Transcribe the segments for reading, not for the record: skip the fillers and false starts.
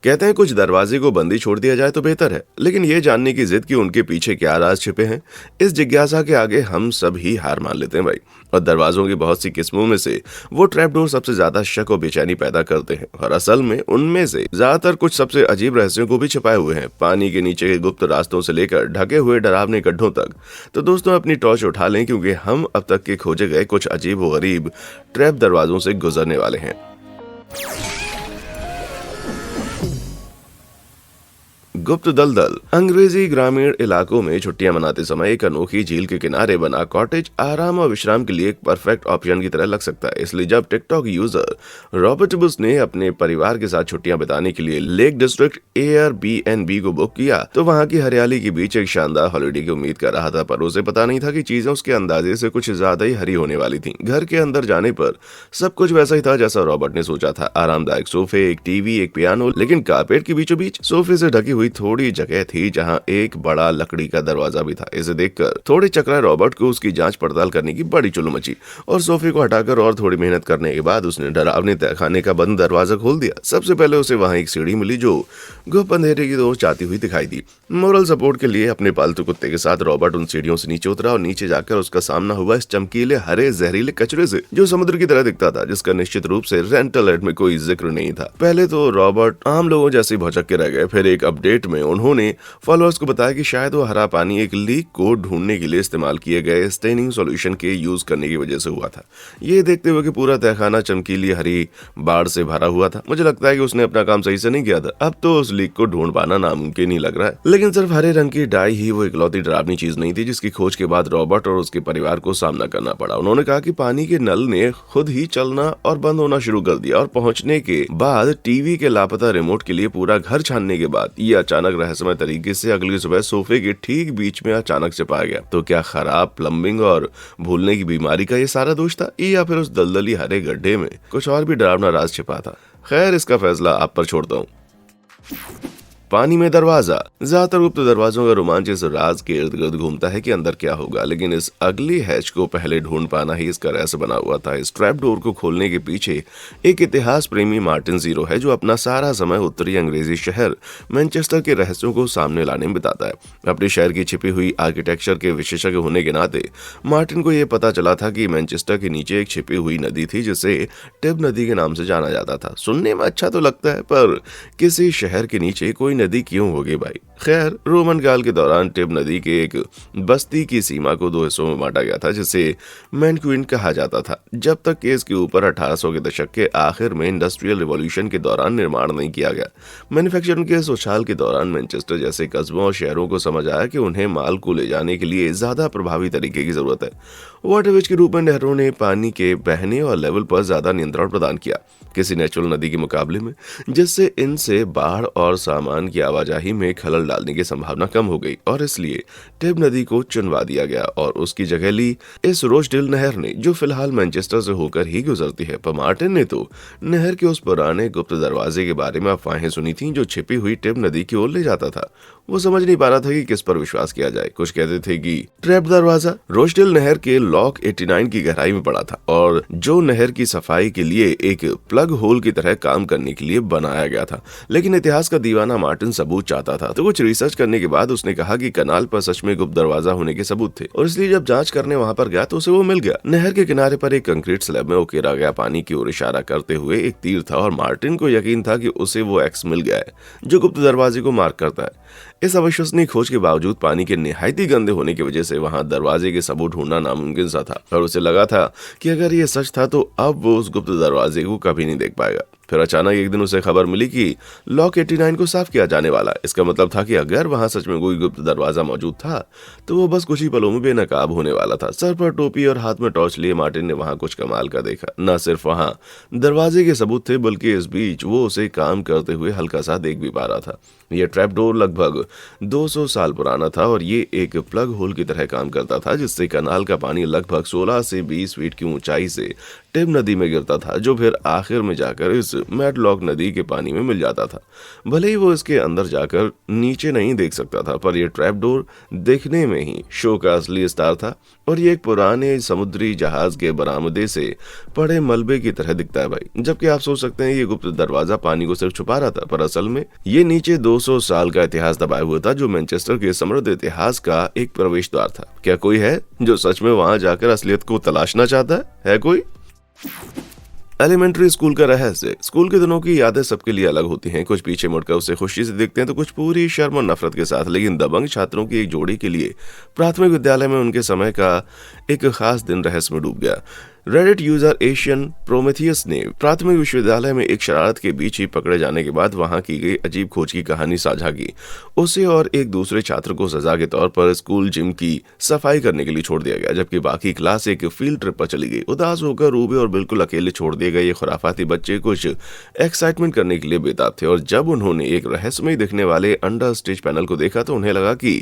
कहते हैं कुछ दरवाजे को बंद ही छोड़ दिया जाए तो बेहतर है, लेकिन ये जानने की जिद कि उनके पीछे क्या राज छिपे हैं, इस जिज्ञासा के आगे हम सब ही हार मान लेते हैं भाई। और दरवाजों की बहुत सी किस्मों में से वो ट्रैप डोर सबसे ज्यादा शक और बेचैनी पैदा करते हैं, और असल में उनमें से ज्यादातर कुछ सबसे अजीब रहस्यों को भी छिपाए हुए हैं, पानी के नीचे के गुप्त रास्तों से लेकर ढके हुए डरावने गड्ढों तक। तो दोस्तों, अपनी टॉर्च उठा लें, क्योंकि हम अब तक के खोजे गए कुछ अजीब व गरीब ट्रैप दरवाजों से गुजरने वाले हैं। गुप्त दलदल। अंग्रेजी ग्रामीण इलाकों में छुट्टियां मनाते समय एक अनोखी झील के किनारे बना कॉटेज आराम और विश्राम के लिए एक परफेक्ट ऑप्शन की तरह लग सकता है। इसलिए जब टिकटॉक यूजर रॉबर्ट बुश ने अपने परिवार के साथ छुट्टियां बिताने के लिए लेक डिस्ट्रिक्ट एयरबीएनबी को बुक किया, तो वहां की हरियाली के बीच एक शानदार हॉलिडे की उम्मीद कर रहा था। पर उसे पता नहीं था कि चीजें उसके अंदाजे से कुछ ज्यादा ही हरी होने वाली थी। घर के अंदर जाने पर सब कुछ वैसा ही था जैसा रॉबर्ट ने सोचा था। आरामदायक सोफे, एक टीवी, एक पियानो, लेकिन कारपेट के बीचों बीच सोफे से ढकी हुई थोड़ी जगह थी जहां एक बड़ा लकड़ी का दरवाजा भी था। इसे देखकर थोड़े चकरा रॉबर्ट को उसकी जांच पड़ताल करने की बड़ी चुल मची, और सोफे को हटाकर और थोड़ी मेहनत करने के बाद उसने डरावने तहखाने का बंद दरवाजा खोल दिया। सबसे पहले उसे वहां एक सीढ़ी मिली जो गुप्त अंधेरे की ओर जाती हुई दिखाई दी। मोरल सपोर्ट के लिए अपने पालतू कुत्ते के साथ रॉबर्ट उन सीढ़ियों से नीचे उतरा, और नीचे जाकर उसका सामना हुआ इस चमकीले हरे जहरीले कचरे से जो समुद्र की तरह दिखता था, जिसका निश्चित रूप से रेंटल एड में कोई जिक्र नहीं था। पहले तो रॉबर्ट आम लोगों जैसे भौचक के रह गए। फिर एक अपडेट में उन्होंने फॉलोअर्स को बताया कि शायद वो हरा पानी एक लीक को ढूंढने के लिए इस्तेमाल किए गए स्टेनिंग सॉल्यूशन के यूज करने की वजह से हुआ था। ये देखते हुए कि पूरा तहखाना चमकीली हरी बाढ़ से भरा हुआ था, मुझे लगता है कि उसने अपना काम सही से नहीं किया था। अब तो उस लीक को ढूंढ पाना नामुमकिन ही लग रहा है। लेकिन सिर्फ हरे रंग की डाई ही वो इकलौती डरावनी चीज नहीं थी जिसकी खोज के बाद रॉबर्ट और उसके परिवार को सामना करना पड़ा। उन्होंने कहा कि पानी के नल ने खुद ही चलना और बंद होना शुरू कर दिया, और पहुंचने के बाद टीवी के लापता रिमोट के लिए पूरा घर छानने के बाद ये अचानक रहस्यमय तरीके से अगली सुबह सोफे के ठीक बीच में अचानक से पाया गया। तो क्या खराब प्लम्बिंग और भूलने की बीमारी का ये सारा दोष था, या फिर उस दलदली हरे गड्ढे में कुछ और भी डरावना राज छिपा था? खैर, इसका फैसला आप पर छोड़ता हूँ। पानी में दरवाजा। ज्यादातर गुप्त दरवाजों का रोमांच इस राज के इर्द गिर्द घूमता है कि अंदर क्या होगा, लेकिन इस अगली हैच को पहले ढूंढ पाना ही इसका रहस्य बना हुआ था। इस ट्रैप डोर को खोलने के पीछे एक इतिहास प्रेमी मार्टिन जीरो है, जो अपना सारा समय उत्तरी अंग्रेजी शहर मैनचेस्टर के रहस्यों को सामने लाने में बिताता है। अपने शहर की छिपी हुई आर्किटेक्चर के विशेषज्ञ होने के नाते मार्टिन को यह पता चला था कि मैनचेस्टर के नीचे एक छिपी हुई नदी थी जिसे टिब नदी के नाम से जाना जाता था। सुनने में अच्छा तो लगता है, पर किसी शहर के नीचे कोई नदी क्यों होगी भाई? खैर, रोमन काल के दौरान टिब नदी के एक बस्ती की सीमा को दो हिस्सों में बांटा गया था जिसे मैनक्विन कहा जाता था, जब तक कि इसके ऊपर 1800 के दशक के आखिर में इंडस्ट्रियल रिवॉल्यूशन के दौरान निर्माण नहीं किया गया। मैन्युफैक्चरिंग के इस उछाल के दौरान मैनचेस्टर जैसे कस्बों और शहरों को समझ आया कि उन्हें माल को ले जाने के लिए ज्यादा प्रभावी तरीके की जरूरत है। वाटरवेज के रूप में नहरों ने पानी के बहने और लेवल पर ज्यादा नियंत्रण प्रदान किया किसी नेचुरल नदी के मुकाबले में, जिससे इनसे बाढ़ और सामान की आवाजाही में खलल डालने की संभावना कम हो गई, और इसलिए टिब नदी को चुनवा दिया गया और उसकी जगह ली इस रोचडेल नहर ने, जो फिलहाल मैनचेस्टर से होकर ही गुजरती है। पर मार्टिन ने तो नहर के उस पुराने गुप्त दरवाजे के बारे में अफवाहें सुनी थी जो छिपी हुई टिब नदी की ओर ले जाता था। वो समझ नहीं पा रहा था कि किस पर विश्वास किया जाए। कुछ कहते थे कि ट्रैप दरवाजा रोचडेल नहर के लॉक 89 की गहराई में पड़ा था, और जो नहर की सफाई के लिए एक प्लग होल की तरह काम करने के लिए बनाया गया था। लेकिन इतिहास का दीवाना मार्टिन सबूत चाहता था, तो कुछ रिसर्च करने के बाद उसने कहा कि कनाल पर सच में गुप्त दरवाजा होने के सबूत थे, और इसलिए जब जांच करने वहां पर गया तो उसे वो मिल गया। नहर के किनारे पर एक कंक्रीट स्लैब में उकेरा गया पानी की ओर इशारा करते हुए एक तीर था, और मार्टिन को यकीन था कि उसे वो एक्स मिल गया है जो गुप्त दरवाजे को मार्क करता है। इस अविश्वसनीय खोज के बावजूद पानी के निहायती गंदे होने की वजह से वहां दरवाजे के सबूत ढूंढना नामुमकिन सा था, और उसे लगा था कि अगर ये सच था तो अब वो उस गुप्त दरवाजे को कभी नहीं देख पाएगा। फिर अचानक एक दिन उसे खबर मिली कि लॉक 89 को साफ किया जाने वाला। इसका मतलब था कि अगर वहां सच में कोई गुप्त दरवाजा मौजूद था तो वो बस कुछ ही पलों में बेनकाब होने वाला था। सर पर टोपी और हाथ में टॉर्च लिए मार्टिन ने वहां कुछ कमाल का देखा। न सिर्फ वहां दरवाजे के सबूत थे, बल्कि इस बीच वो उसे काम करते हुए हल्का सा देख भी पा रहा था। यह ट्रैप डोर लगभग 200 साल पुराना था, और ये एक प्लग होल की तरह काम करता था जिससे कनाल का पानी लगभग 16 से 20 फीट की ऊंचाई से टिब नदी में गिरता था, जो फिर आखिर में जाकर इस मैडलॉक नदी के पानी में मिल जाता था। भले ही वो इसके अंदर जाकर नीचे नहीं देख सकता था, पर यह ट्रैप डोर देखने में ही शो का असली स्टार था और ये एक पुराने समुद्री जहाज के बरामदे से पड़े मलबे की तरह दिखता है भाई। जबकि आप सोच सकते हैं ये गुप्त दरवाजा पानी को सिर्फ छुपा रहा था, पर असल में ये नीचे 200 साल का इतिहास दबाए हुआ था, जो मैनचेस्टर के समृद्ध इतिहास का एक प्रवेश द्वार था। क्या कोई है जो सच में वहां जाकर असलियत को तलाशना चाहता है कोई? एलिमेंट्री स्कूल का रहस्य। स्कूल के दिनों की यादें सबके लिए अलग होती हैं। कुछ पीछे मुड़कर उसे खुशी से देखते हैं तो कुछ पूरी शर्म और नफरत के साथ। लेकिन दबंग छात्रों की एक जोड़ी के लिए प्राथमिक विद्यालय में उनके समय का एक खास दिन रहस्य में डूब गया। रेडिट यूजर एशियन प्रोमेथियस ने प्राथमिक विश्वविद्यालय में एक शरारत के बीच ही पकड़े जाने के बाद वहां की गई अजीब खोज की कहानी साझा की। उसे और एक दूसरे छात्र को सजा के तौर पर स्कूल जिम की सफाई करने के लिए छोड़ दिया गया, जबकि बाकी क्लास एक फील्ड ट्रिप पर चली गई। उदास होकर रूबे और बिल्कुल अकेले छोड़ दिए गए ये खुराफाती बच्चे कुछ एक्साइटमेंट करने के लिए बेताब थे, और जब उन्होंने एक रहस्यमय दिखने वाले अंडर स्टेज पैनल को देखा तो उन्हें लगा कि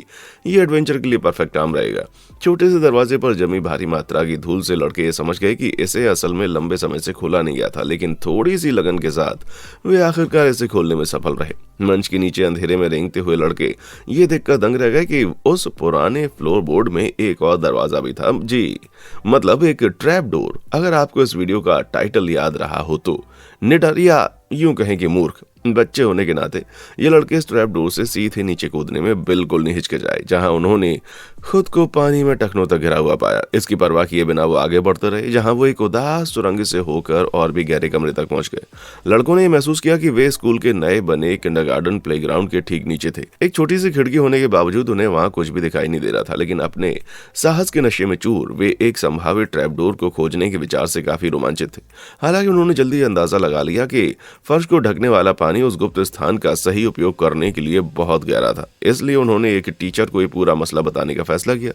ये एडवेंचर के लिए परफेक्ट काम रहेगा। छोटे से दरवाजे पर जमी भारी मात्रा की धूल से लड़के ये समझ गए कि इसे असल में लंबे समय से खोला नहीं गया था, लेकिन थोड़ी सी लगन के साथ वे आखिरकार इसे खोलने में सफल रहे। मंच के नीचे अंधेरे में रेंगते हुए लड़के ये देखकर दंग रह गए कि उस पुराने फ्लोर बोर्ड में एक और दरवाजा भी था। जी, मतलब एक ट्रैप डोर। अगर आपको इस वीडियो का टाइटल याद रहा हो तो निडर या यूं कहें कि मूर्ख बच्चे होने के नाते ये लड़के इस ट्रैप डोर से सीधे नीचे कूदने में बिल्कुल नहीं हिचकिचाए, जहां उन्होंने खुद को पानी में टखनों तक गिरा हुआ पाया। इसकी परवाह किए बिना वो आगे बढ़ते रहे, जहां वो एक उदास सुरंग से होकर और भी गहरे कमरे तक पहुंच गए। लड़कों ने महसूस किया कि वे स्कूल के नए बने किंडरगार्टन प्लेग्राउंड के ठीक नीचे थे। एक छोटी सी खिड़की होने के बावजूद उन्हें वहां कुछ भी दिखाई नहीं दे रहा था, लेकिन अपने साहस के नशे में चूर वे एक संभावित ट्रैप डोर को खोजने के विचार से काफी रोमांचित थे। हालांकि उन्होंने जल्दी अंदाजा लगा लिया कि फर्श को ढकने वाला पानी उस गुप्त स्थान का सही उपयोग करने के लिए बहुत गहरा था। इसलिए उन्होंने एक टीचर को ये पूरा मसला बताने का फैसला किया।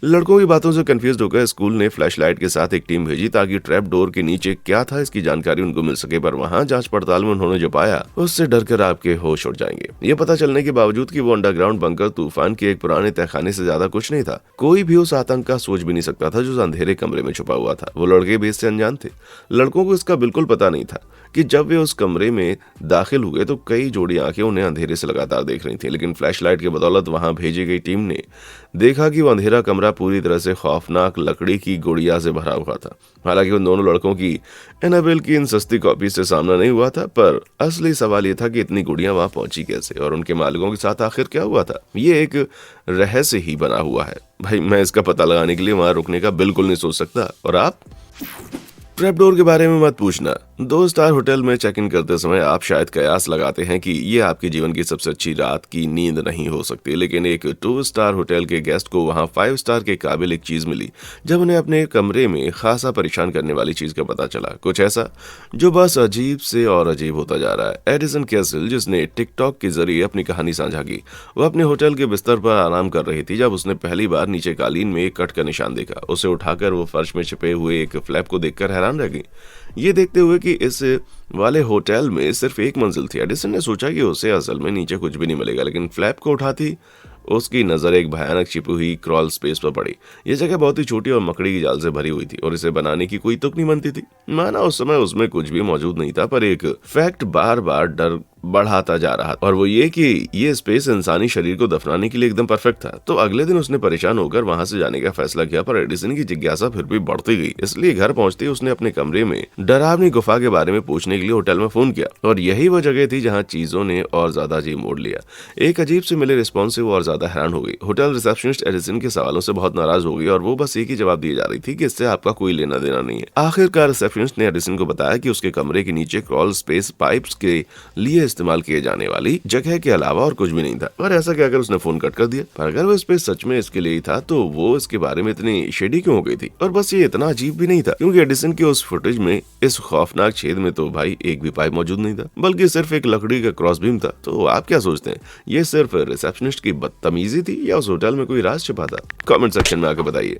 लड़कों की बातों से कंफ्यूज होकर स्कूल ने फ्लैशलाइट के साथ एक टीम भेजी ताकि ट्रैप डोर के नीचे क्या था इसकी जानकारी उनको मिल सके, पर वहां जांच पड़ताल में उन्होंने जो पाया उससे डरकर आपके होश उड़ जाएंगे। ये पता चलने के बावजूद कि वो अंडरग्राउंड बंकर तूफान के एक पुराने तहखाने से ज्यादा कुछ नहीं था। कोई भी उस आतंक का सोच भी नहीं सकता था जो अंधेरे कमरे में छुपा हुआ था। वो लड़के भी इससे अनजान थे। लड़कों को इसका बिल्कुल पता नहीं था कि जब वे उस कमरे में दाखिल हुए तो कई जोड़ी आंखें उन्हें अंधेरे से लगातार देख रही थी, लेकिन फ्लैशलाइट के बदौलत वहां भेजी गई टीम ने देखा कि वो अंधेरा कमरा पूरी तरह से खौफनाक लकड़ी की गुड़िया से भरा हुआ था। हालांकि उन दोनों लड़कों की एनाबेल की इन सस्ती कॉपी से सामना नहीं हुआ था, पर असली सवाल ये था कि इतनी गुड़ियां वहां पहुंची कैसे और उनके मालिकों के साथ आखिर क्या हुआ था। ये एक रहस्य ही बना हुआ है भाई। मैं इसका पता लगाने के लिए वहां रुकने का बिल्कुल नहीं सोच सकता। और आप? ट्रैपडोर के बारे में मत पूछना। 2 स्टार होटल में चेक इन करते समय आप शायद कयास लगाते हैं कि ये आपके जीवन की सबसे अच्छी रात की नींद नहीं हो सकती, लेकिन एक 2 स्टार होटल के गेस्ट को वहां 5 स्टार के काबिल एक चीज मिली जब उन्हें अपने कमरे में खासा परेशान करने वाली चीज का पता चला। कुछ ऐसा जो बस अजीब से और अजीब होता जा रहा है। एडिसन कैसल, जिसने टिकटॉक के जरिए अपनी कहानी साझा की, वो अपने होटल के बिस्तर पर आराम कर रही थी जब उसने पहली बार नीचे कालीन में एक कट का निशान देखा। उसे उठाकर वो फर्श में छिपे हुए एक फ्लैप को देखकर हैरान रह गई, ये देखते हुए कि इस वाले होटल में सिर्फ एक मंजिल थी। एडिसन ने सोचा कि उसे असल में नीचे कुछ भी नहीं मिलेगा, लेकिन फ्लैप को उठाती उसकी नजर एक भयानक छिपी हुई क्रॉल स्पेस पर पड़ी। यह जगह बहुत ही छोटी और मकड़ी की जाल से भरी हुई थी और इसे बनाने की कोई तुक नहीं बनती थी। माना उस समय उसमें कुछ भी मौजूद नहीं था, पर एक फैक्ट बार बार डर बढ़ाता जा रहा था, और वो ये कि ये स्पेस इंसानी शरीर को दफनाने के लिए एकदम परफेक्ट था। तो अगले दिन उसने परेशान होकर वहां से जाने का फैसला किया, पर एडिसन की जिज्ञासा फिर भी बढ़ती गई। इसलिए घर पहुंचते ही उसने अपने कमरे में डरावनी गुफा के बारे में पूछने के लिए होटल में फोन किया, और यही वो जगह थी जहाँ चीजों ने और ज्यादा अजीब मोड़ लिया। एक अजीब से मिले रिस्पॉन्स से वो और ज्यादा हैरान हो गई। होटल रिसेप्शनिस्ट एडिसन के सवालों से बहुत नाराज हो गई और वो बस एक ही जवाब दिए जा रही थी कि इससे आपका कोई लेना देना नहीं है। आखिरकार रिसेप्शनिस्ट ने एडिसन को बताया कि उसके कमरे के नीचे क्रॉल स्पेस पाइप्स के लिए इस्तेमाल किए जाने वाली जगह के अलावा और कुछ भी नहीं था। और ऐसा कहकर उसने फोन कट कर दिया। पर अगर वो स्पेस सच में इसके लिए ही था तो वो इसके बारे में इतनी शेडी क्यों हो गई थी? और बस ये इतना अजीब भी नहीं था, क्योंकि एडिसन के उस फुटेज में इस खौफनाक छेद में तो भाई एक भी पाइप मौजूद नहीं था, बल्कि सिर्फ एक लकड़ी का क्रॉस बीम था। तो आप क्या सोचते हैं, ये सिर्फ रिसेप्शनिस्ट की बदतमीजी थी या उस होटल में कोई राज छिपा था? कमेंट सेक्शन में आकर बताइए।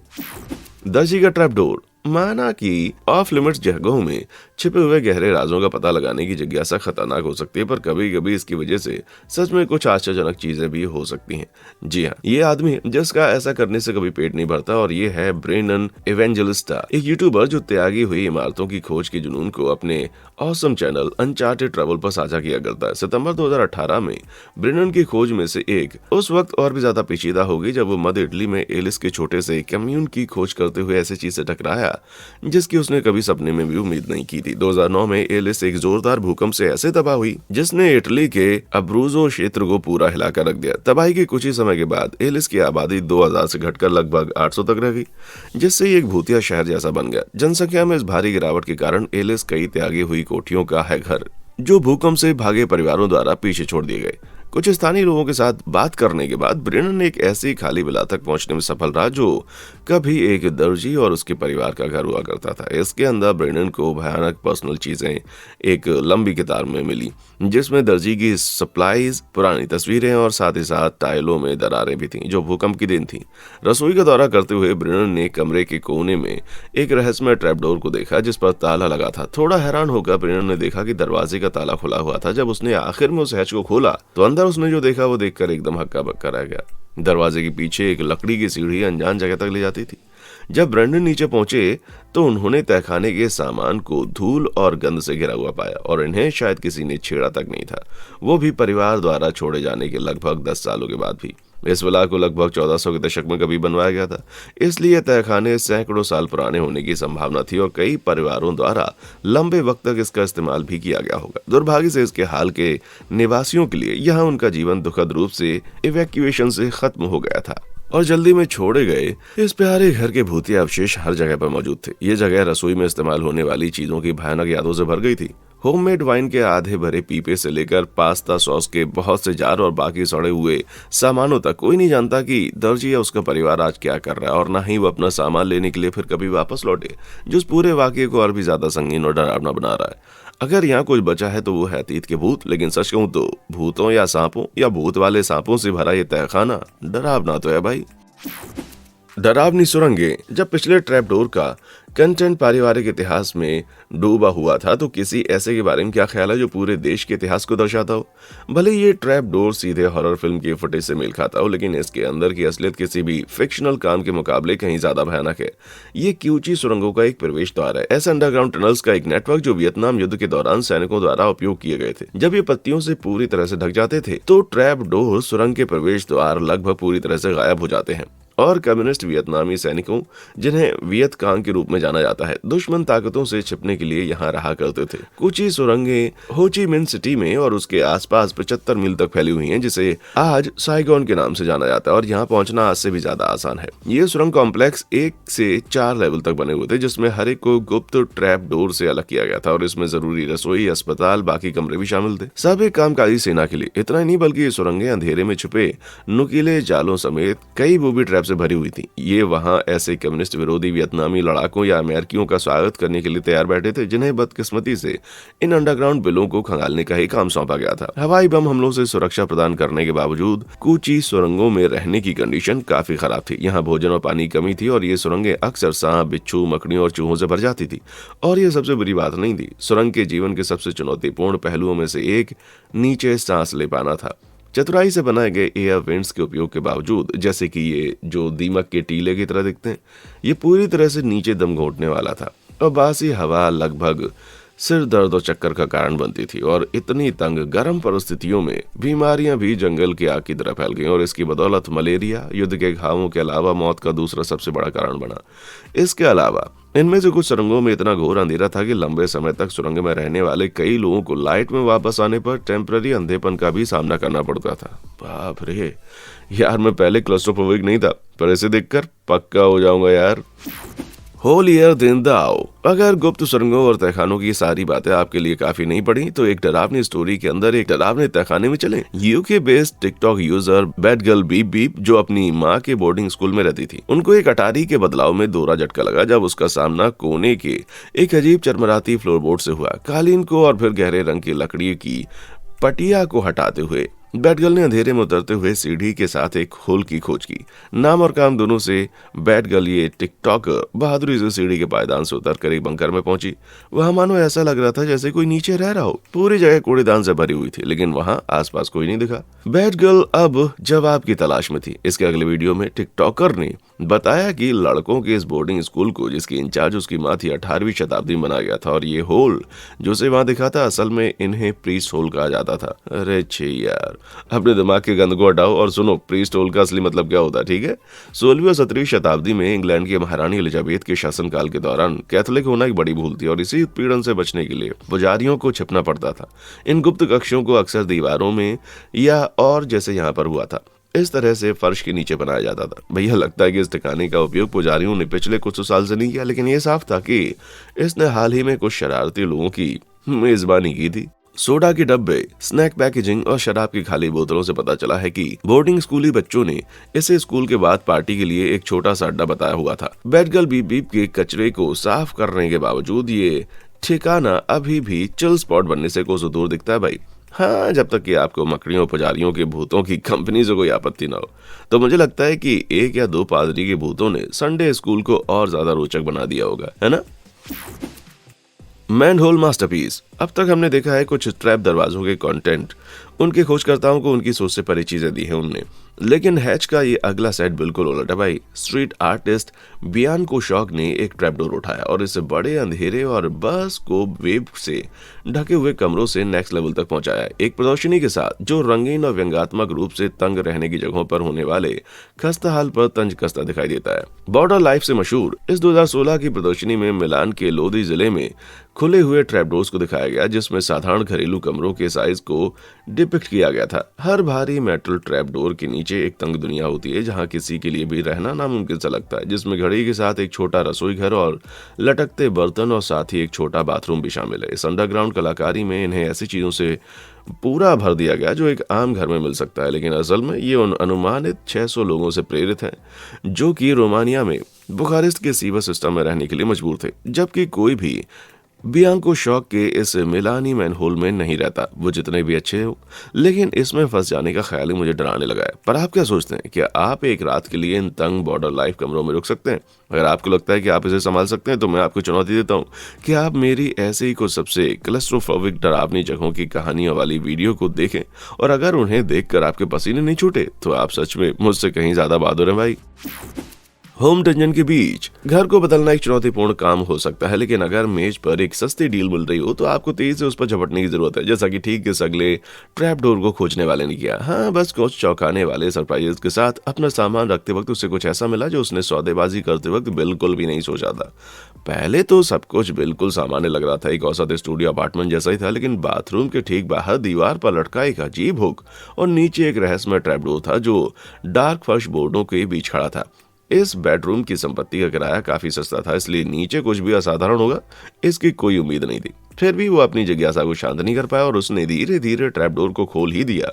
10 का ट्रैप डोर माना कि ऑफ लिमिट्स जगहों में छिपे हुए गहरे राजों का पता लगाने की जिज्ञासा खतरनाक हो सकती है, पर कभी कभी इसकी वजह से सच में कुछ आश्चर्यजनक चीजें भी हो सकती हैं। जी हाँ, ये आदमी जिसका ऐसा करने से कभी पेट नहीं भरता, और ये है ब्रेनन इवेंजेलिस्टा, एक यूट्यूबर जो त्यागी हुई इमारतों की खोज के जुनून को अपने ऑसम चैनल अनचार्टेड ट्रैवल पर साझा किया करता है। सितंबर 2018 में ब्रेनन की खोज में से एक उस वक्त और भी ज्यादा पेचीदा होगी जब वो मध्य इटली में एलिस के छोटे से कम्यून की खोज करते हुए ऐसी चीज से टकराया जिसकी उसने कभी सपने में भी उम्मीद नहीं की थी। 2009 में एलिस एक जोरदार भूकंप से ऐसे तबाह हुई जिसने इटली के अब्रूजो क्षेत्र को पूरा हिलाकर रख दिया। तबाही के कुछ ही समय के बाद एलिस की आबादी 2000 से घटकर लगभग 800 तक रह गई, जिससे ये एक भूतिया शहर जैसा बन गया। जनसंख्या में इस भारी गिरावट के कारण एलिस कई त्यागी हुई कोठियों का है घर, जो भूकंप से भागे परिवारों द्वारा पीछे छोड़ दिए गए। कुछ स्थानीय लोगों के साथ बात करने के बाद ब्रेनन एक ऐसी खाली विला तक पहुंचने में सफल रहा जो कभी एक दर्जी और उसके परिवार का घर हुआ करता था। इसके अंदर ब्रेनन को भयानक पर्सनल चीजें एक लंबी किताब में मिली, जिसमें दर्जी की सप्लाईज, पुरानी तस्वीरें और साथ ही साथ टाइलों में दरारें भी थीं जो भूकंप की देन थी। रसोई का दौरा करते हुए ब्रेनन ने कमरे के कोने में एक रहस्यमय ट्रैपडोर को देखा जिस पर ताला लगा था। थोड़ा हैरान होकर ब्रेनन ने देखा कि दरवाजे का ताला खुला हुआ था। जब उसने आखिर में उस हैच को खोला तो अंदर उसने जो देखा वो देखकर एकदम हक्का बक्का रह गया। दरवाजे के पीछे एक लकड़ी की सीढ़ी अनजान जगह तक ले जाती थी। जब ब्रेंडन नीचे पहुंचे तो उन्होंने तहखाने के सामान को धूल और गंद से घिरा हुआ पाया, और इन्हें शायद किसी ने छेड़ा तक नहीं था, वो भी परिवार द्वारा छोड़े जाने के लगभग 10 सालों के बाद भी। इस विला को लगभग 1400 के दशक में कभी बनवाया गया था, इसलिए तहखाने सैकड़ों साल पुराने होने की संभावना थी और कई परिवारों द्वारा लंबे वक्त तक इसका इस्तेमाल भी किया गया होगा। दुर्भाग्य से इसके हाल के निवासियों के लिए यहाँ उनका जीवन दुखद रूप से इवैक्यूएशन से खत्म हो गया था और जल्दी में छोड़े गए इस प्यारे घर के भूतिया अवशेष हर जगह पर मौजूद थे। ये जगह रसोई में इस्तेमाल होने वाली चीजों की भयानक यादों से भर गई थी। होममेड वाइन के आधे भरे पीपे से लेकर पास्ता सॉस के बहुत से जार और बाकी सड़े हुए सामानों तक। कोई नहीं जानता कि दर्जी या उसका परिवार आज क्या कर रहा है, और ना ही वो अपना सामान लेने के लिए फिर कभी वापस लौटे, जो इस पूरे वाकये को और भी ज्यादा संगीन और डरावना बना रहा है। अगर यहाँ कुछ बचा है तो वो है अतीत के भूत, लेकिन सच कहूं तो भूतों या सांपों या भूत वाले सांपों से भरा ये तहखाना डरावना तो है भाई। डरावनी सुरंगें। जब पिछले ट्रैपडोर का कंटेंट पारिवारिक इतिहास में डूबा हुआ था तो किसी ऐसे के बारे में क्या ख्याल है जो पूरे देश के इतिहास को दर्शाता हो। भले ये ट्रैपडोर सीधे हॉरर फिल्म की फुटेज से मेल खाता हो, लेकिन इसके अंदर की असलियत किसी भी फिक्शनल काम के मुकाबले कहीं ज्यादा भयानक है। ये क्यूची सुरंगों का एक प्रवेश द्वार है, ऐसे अंडरग्राउंड टनल्स का एक नेटवर्क जो वियतनाम युद्ध के दौरान सैनिकों द्वारा उपयोग किए गए थे। जब ये पत्तियों से पूरी तरह से ढक जाते थे तो ट्रैपडोर सुरंग के प्रवेश द्वार लगभग पूरी तरह से गायब हो जाते हैं, और कम्युनिस्ट वियतनामी सैनिकों, जिन्हें वियत कांग के रूप में जाना जाता है, दुश्मन ताकतों से छिपने के लिए यहाँ रहा करते थे। कुछ ही सुरंगें हो ची मिन सिटी में और उसके आसपास 75 मील तक फैली हुई हैं, जिसे आज साइगोन के नाम से जाना जाता है, और यहाँ पहुंचना आज से भी ज्यादा आसान है। ये सुरंग कॉम्प्लेक्स 1 से 4 लेवल तक बने हुए थे, जिसमें हर एक को गुप्त ट्रैप डोर से अलग किया गया था, और इसमें जरूरी रसोई, अस्पताल, बाकी कमरे भी शामिल थे, सब एक कामकाजी सेना के लिए। इतना ही नहीं बल्कि ये सुरंगें अंधेरे में छुपे नुकीले जालों समेत कई बूबी ट्रैप से भरी हुई थी। ये वहां ऐसे कम्युनिस्ट विरोधी वियतनामी लड़ाकों या अमेरिकियों का स्वागत करने के लिए तैयार बैठे थे, जिन्हें बदकिस्मती से इन अंडरग्राउंड बिलों को खंगालने का ही काम सौंपा गया था। हवाई बम हमलों से सुरक्षा प्रदान करने के बावजूद कूची सुरंगों में रहने की कंडीशन काफी खराब थी। यहाँ भोजन और पानी की कमी थी, और ये सुरंगें अक्सर सांप, बिच्छू, मकड़ियों और चूहों से भर जाती थी। और ये सबसे बुरी बात नहीं थी, सुरंग के जीवन के सबसे चुनौतीपूर्ण पहलुओं में से एक नीचे सांस ले पाना था। चतुराई से बनाए गए एयर वेंट्स के उपयोग के बावजूद, जैसे कि ये जो दीमक के टीले की तरह दिखते हैं, ये पूरी तरह से नीचे दम घोंटने वाला था, और बासी हवा लगभग सिर दर्द और चक्कर का कारण बनती थी। और इतनी तंग गर्म परिस्थितियों में बीमारियां भी जंगल की आग की तरह फैल गईं, और इसकी बदौलत मलेरिया युद्ध के घावों के अलावा मौत का दूसरा सबसे बड़ा कारण बना। इसके अलावा इनमें से कुछ सुरंगों में इतना घोर अंधेरा था कि लंबे समय तक सुरंग में रहने वाले कई लोगों को लाइट में वापस आने पर टेम्पररी अंधेपन का भी सामना करना पड़ता था। बाप रे यार, मैं पहले क्लस्ट्रोफोबिक नहीं था, पर इसे देखकर पक्का हो जाऊंगा यार। होलियर दिन दाओ। अगर गुप्त सुरंगों और तहखानों की सारी बातें आपके लिए काफी नहीं पड़ी तो एक डरावनी स्टोरी के अंदर एक डरावने तहखाने में चलें। UK based TikTok user bad girl beep beep, जो अपनी माँ के बोर्डिंग स्कूल में रहती थी, उनको एक अटारी के बदलाव में दोहरा झटका लगा जब उसका सामना कोने के एक अजीब चरमराती फ्लोरबोर्ड से हुआ। कालीन को और फिर गहरे रंग की लकड़ी की पटिया को हटाते हुए बैटगर्ल ने अंधेरे में उतरते हुए सीढ़ी के साथ एक होल की खोज की। नाम और काम दोनों से बैटगर्ल ये टिकटॉकर बहादुरी से सीढ़ी के पायदान से उतरकर एक बंकर में पहुंची। वहां मानो ऐसा लग रहा था जैसे कोई नीचे रह रहा हो। पूरी जगह कूड़ेदान से भरी हुई थी, लेकिन वहां आसपास कोई नहीं दिखा। बैटगर्ल अब जवाब की तलाश में थी। इसके अगले वीडियो में टिकटॉकर ने बताया कि लड़कों के इस बोर्डिंग स्कूल को, जिसकी इंचार्ज उसकी माँ थी, 18वीं शताब्दी में बनाया गया था और ये होल जो उसे वहां दिखा था, असल में इन्हें प्रीस्ट होल कहा जाता था। अरे छे यार, अपने दिमाग के गंद को हटाओ और सुनो प्रीस्ट होल का असली मतलब क्या होता है, ठीक है। 16वीं और 17वीं शताब्दी में इंग्लैंड की महारानी एलिजाबेथ के शासनकाल के दौरान कैथोलिक होना एक बड़ी भूल थी और इसी उत्पीड़न से बचने के लिए पुजारियों को छिपना पड़ता था। इन गुप्त कक्षों को अक्सर दीवारों में या और जैसे यहाँ पर हुआ था, इस तरह से फर्श के नीचे बनाया जाता था। भैया लगता है कि इस ठिकाने का उपयोग पुजारियों ने पिछले कुछ साल से नहीं किया, लेकिन ये साफ था कि इसने हाल ही में कुछ शरारती लोगों की मेजबानी की थी। सोडा के डब्बे, स्नैक पैकेजिंग और शराब की खाली बोतलों से पता चला है कि बोर्डिंग स्कूली बच्चों ने इसे स्कूल के बाद पार्टी के लिए एक छोटा सा अड्डा बताया हुआ था। बैटगर्ल बीप बीप के कचरे को साफ करने के बावजूद ये ठिकाना अभी भी चिल स्पॉट बनने से कोसों दूर दिखता है भाई। हाँ, जब तक कि आपको मकड़ियों, पुजारियों के भूतों की कंपनी से कोई आपत्ति ना हो। तो मुझे लगता है कि एक या दो पादरी के भूतों ने संडे स्कूल को और ज्यादा रोचक बना दिया होगा, है ना। Manhole masterpiece. अब तक हमने देखा है कुछ ट्रैप दरवाजों के कंटेंट, उनके खोजकर्ताओं को उनकी सोच से परे चीजें दी हैं उनने, लेकिन हैच का ये अगला सेट बिल्कुल उलट है भाई। स्ट्रीट आर्टिस्ट बियानको शॉक ने एक ट्रैपडोर उठाया और इसे बड़े अंधेरे और बस को वेब से ढके हुए कमरों से नेक्स्ट लेवल तक पहुंचाया, एक प्रदर्शनी के साथ जो रंगीन और व्यंग्यात्मक रूप से तंग रहने की जगहों पर होने वाले खस्ता हाल पर तंज कसता दिखाई देता है। बॉर्डर लाइफ से मशहूर इस 2016 की प्रदर्शनी में मिलान के लोदी जिले में खुले हुए ट्रैपडोर्स को दिखाया गया, जिसमें साधारण घरेलू कमरों के साइज को डिपिक्ट किया गया था। हर भारी मेटल ट्रैपडोर के नीचे एक तंग दुनिया होती है जहां किसी के लिए भी रहना नामुमकिन सा लगता है, जिसमें घड़ी के साथ एक छोटा रसोई घर और लटकते बर्तन और साथ ही एक छोटा बाथरूम भी शामिल है। इस अंडरग्राउंड कलाकारी में इन्हें ऐसी चीजों से पूरा भर दिया गया जो एक आम घर में मिल सकता है, लेकिन असल में ये उन अनुमानित 600 लोगों से प्रेरित है जो कि रोमानिया में बुखारेस्ट के सीवर सिस्टम में रहने के लिए मजबूर थे, जबकि कोई भी बियांको शॉक के इस मिलानी मैनहोल में नहीं रहता, वो जितने भी अच्छे हो। लेकिन इसमें फंस जाने का ख्याल ही मुझे डराने लगा है। पर आप क्या सोचते हैं, क्या आप एक रात के लिए इन तंग बॉर्डर लाइफ कमरों में रुक सकते हैं? अगर आपको लगता है कि आप इसे संभाल सकते हैं तो मैं आपको चुनौती देता हूँ कि आप मेरी ऐसे ही कुछ सबसे क्लस्ट्रोफोबिक डरावनी जगहों की कहानियों वाली वीडियो को देखें, और अगर उन्हें देखकर आपके पसीने नहीं छूटे तो आप सच में मुझसे कहीं ज्यादा बहादुर हैं भाई। होम डंजन के बीच घर को बदलना एक चुनौतीपूर्ण काम हो सकता है, लेकिन अगर मेज पर एक सस्ती डील मिल रही हो तो आपको तेजी से उस पर झपटने की जरूरत है, जैसा कि ठीक इस अगले ट्रैप डोर को खोजने वाले ने किया। हाँ, बस कुछ चौंकाने वाले सरप्राइजेस के साथ अपना सामान रखते वक्त उसे कुछ ऐसा मिला जो उसने सौदेबाजी करते वक्त बिल्कुल भी नहीं सोचा था। पहले तो सब कुछ बिल्कुल सामान्य लग रहा था, एक औसत स्टूडियो अपार्टमेंट जैसा ही था, लेकिन बाथरूम के ठीक बाहर दीवार पर लटका एक अजीब हुक और नीचे एक रहस्यमय ट्रैप डोर था जो डार्क फर्श बोर्डों के बीच खड़ा था। इस बेडरूम की संपत्ति का किराया काफी सस्ता था, इसलिए नीचे कुछ भी असाधारण होगा इसकी कोई उम्मीद नहीं थी। फिर भी वो अपनी जिज्ञासा को शांत नहीं कर पाया और उसने धीरे धीरे ट्रैपडोर को खोल ही दिया।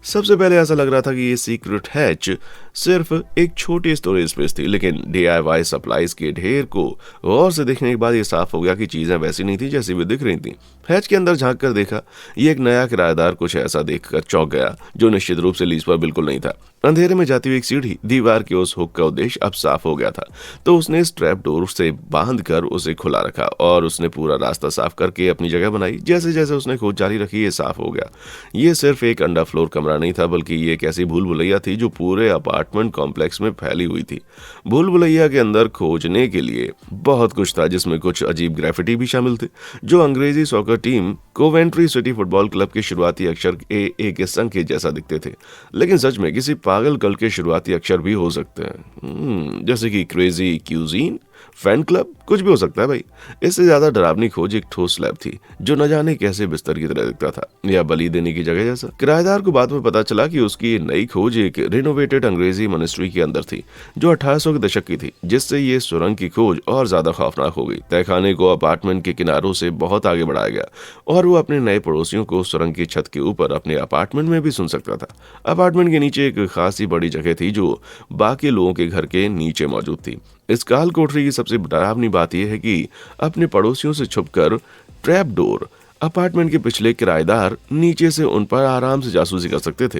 सबसे पहले ऐसा लग रहा था कि ये सीक्रेट हैच सिर्फ एक छोटी स्टोरेज स्पेस थी, लेकिन DIY सप्लाईज के ढेर को गौर से देखने के बाद ये साफ हो गया कि चीजें वैसी नहीं थी जैसी वे दिख रही थी। हैच के अंदर झांक कर देखा, ये एक नया किराएदार कुछ ऐसा देखकर चौंक गया जो निश्चित रूप से लीज पर बिल्कुल नहीं था। अंधेरे में जाती हुई एक सीढ़ी, दीवार के उस हुक का उद्देश्य अब साफ हो गया था, तो उसने स्ट्रैप डोर से बांध कर उसे खुला रखा और उसने पूरा रास्ता साफ करके अपनी जगह बनाई। जैसे जैसे उसने खोज जारी रखी, ये साफ हो गया। ये सिर्फ एक अंडर फ्लोर कमरा नहीं था, बल्कि ये एक ऐसी भूल भुलैया थी जो पूरे अपार्टमेंट कॉम्प्लेक्स में फैली हुई थी। भूल भुलैया के अंदर खोजने के लिए बहुत कुछ था, जिसमें कुछ अजीब ग्राफिटी भी शामिल थे जो अंग्रेजी soccer team Coventry city football club के शुरुआती अक्षर एक संकेत जैसा दिखते थे, लेकिन सच में किसी पागल कल के शुरुआती अक्षर भी हो सकते हैं, जैसे कि क्रेजी क्यूजीन, फैन क्लब, कुछ भी हो सकता है भाई। इससे ज्यादा डरावनी खोज एक ठोस स्लैब थी जो न जाने कैसे बिस्तर की तरह दिखता था या बलि देने की जगह जैसा। किराएदार को बाद में पता चला कि उसकी नई खोज एक रिनोवेटेड अंग्रेजी मॉनेस्ट्री के अंदर थी जो 1800 के दशक की थी, जिससे ये सुरंग की खोज और ज्यादा खौफनाक हो गई। तहखाने को अपार्टमेंट के किनारों से बहुत आगे बढ़ाया गया और वो अपने नए पड़ोसियों को सुरंग की छत के ऊपर अपने अपार्टमेंट में भी सुन सकता था। अपार्टमेंट के नीचे एक खासी बड़ी जगह थी जो बाकी लोगों के घर के नीचे मौजूद थी। इस काल कोठरी की सबसे डरावनी बात यह है कि अपने पड़ोसियों से छुपकर ट्रैप डोर अपार्टमेंट के पिछले किराएदार नीचे से उन पर आराम से जासूसी कर सकते थे।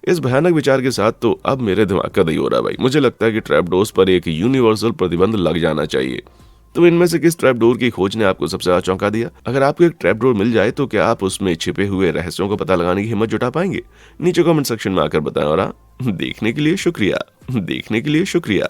इस भयानक विचार के साथ तो अब मेरे दिमाग का दही हो रहा है भाई। मुझे लगता है कि ट्रैप डोर्स पर एक यूनिवर्सल प्रतिबंध लग जाना चाहिए। तो इनमें से किस ट्रैप डोर की खोज ने आपको सबसे ज्यादा चौंका दिया? अगर आपको एक ट्रैप डोर मिल जाए तो क्या आप उसमें छिपे हुए रहस्यों को पता लगाने की हिम्मत जुटा पाएंगे? नीचे कमेंट सेक्शन में आकर बताएं। और हाँ, देखने के लिए शुक्रिया।